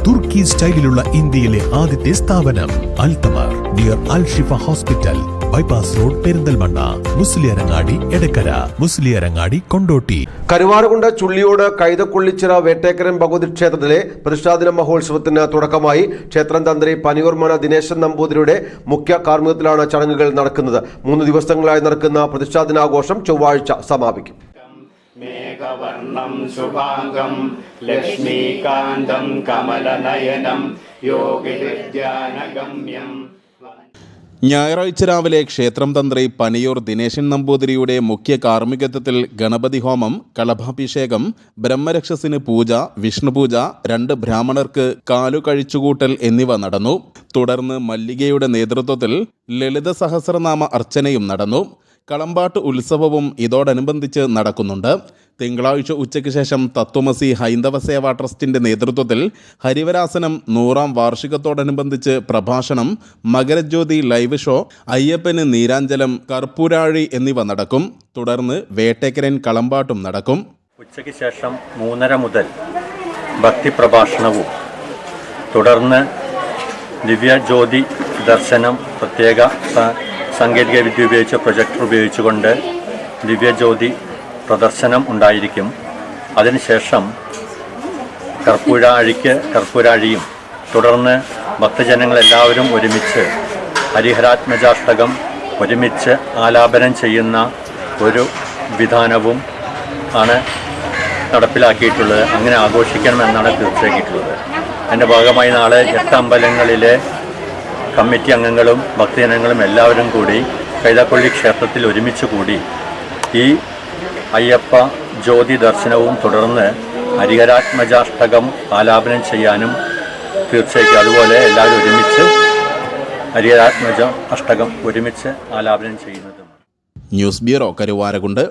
തുർക്കി സ്റ്റൈലിലുള്ള ഇന്ത്യയിലെ ആദ്യത്തെ സ്ഥാപനം Althamar near Al Shifa hospital, bypass road, Perinthalmanna, Musliyarangadi, Edakkara, Musliyarangadi, Kondotty. Karuvarakundu Chulliyode Kaithakkullichira Vettekkaran Bhagavathi ക്ഷേത്രത്തിലെ പ്രതിഷ്ഠാദിന മഹോത്സവത്തിന് തുടക്കമായി. ക്ഷേത്രം തന്ത്രി പനിയൂർമന ദിനേശൻ നമ്പൂതിരിയുടെ മുഖ്യ കാർമ്മികത്തിലാണ് ചടങ്ങുകൾ നടക്കുന്നത്. 3 ദിവസങ്ങളായി നടക്കുന്ന പ്രതിഷ്ഠാദിനാഘോഷം ചൊവ്വാഴ്ച സമാപിക്കും. മേഘവർണം ശുഭാംഗം ലക്ഷ്മീകാന്തം കമലനയനം യോഗിവിദ്യാനഗമ്യം. ഞായറാഴ്ച രാവിലെ ക്ഷേത്രം തന്ത്രി പനിയൂർ ദിനേശൻ നമ്പൂതിരിയുടെ മുഖ്യ കാർമ്മികത്വത്തിൽ ഗണപതി ഹോമം, കളഭാഭിഷേകം, ബ്രഹ്മരക്ഷസിന് പൂജ, വിഷ്ണുപൂജ, 2 ബ്രാഹ്മണർക്ക് കാലുകഴിച്ചുകൂട്ടൽ എന്നിവ നടന്നു. തുടർന്ന് മല്ലികയുടെ നേതൃത്വത്തിൽ ലളിത സഹസ്രനാമ അർച്ചനയും നടന്നു. കളമ്പാട്ട് ഉത്സവവും ഇതോടനുബന്ധിച്ച് നടക്കുന്നുണ്ട്. തിങ്കളാഴ്ച ഉച്ചയ്ക്ക് ശേഷം തത്വമസി ഹൈന്ദവ സേവാ ട്രസ്റ്റിന്റെ നേതൃത്വത്തിൽ ഹരിവരാസനം 100ാം വാർഷികത്തോടനുബന്ധിച്ച് പ്രഭാഷണം, മകരജ്യോതി ലൈവ് ഷോ, അയ്യപ്പന് നീരാഞ്ജലം, കർപ്പൂരാഴി എന്നിവ നടക്കും. തുടർന്ന് വേട്ടേക്കരൻ കളമ്പാട്ടും നടക്കും. ഉച്ചയ്ക്ക് ശേഷം 3:30 മുതൽ ഭക്തി പ്രഭാഷണവും തുടർന്ന് ദിവ്യജ്യോതി ദർശനം, പ്രത്യേക സാങ്കേതിക വിദ്യ ഉപയോഗിച്ച് പ്രൊജക്ടർ ഉപയോഗിച്ചുകൊണ്ട് ദിവ്യജ്യോതി പ്രദർശനം ഉണ്ടായിരിക്കും. അതിനുശേഷം കർപ്പൂരാഴിയും തുടർന്ന് ഭക്തജനങ്ങളെല്ലാവരും ഒരുമിച്ച് ഹരിഹരാത്മജാഷ്ടകം ഒരുമിച്ച് ആലാപനം ചെയ്യുന്ന ഒരു വിധാനവും ആണ് നടപ്പിലാക്കിയിട്ടുള്ളത്. അങ്ങനെ ആഘോഷിക്കണമെന്നാണ് തീർച്ചയാക്കിയിട്ടുള്ളത്. അതിൻ്റെ ഭാഗമായി നാളെ 8 അമ്പലങ്ങളിലെ കമ്മിറ്റി അംഗങ്ങളും ഭക്തജനങ്ങളും എല്ലാവരും കൂടി കൈതക്കൊള്ളി ക്ഷേത്രത്തിൽ ഒരുമിച്ച് കൂടി ഈ അയ്യപ്പ ജ്യോതി ദർശനവും തുടർന്ന് ഹരിഹരാത്മജാഷ്ടകം ആലാപനം ചെയ്യാനും തീർച്ചയായും അതുപോലെ എല്ലാവരും ഒരുമിച്ച് ഹരിഹരാത്മജ അഷ്ടകം ഒരുമിച്ച് ആലാപനം ചെയ്യുന്നതും. News bureau, Karuvarakundu.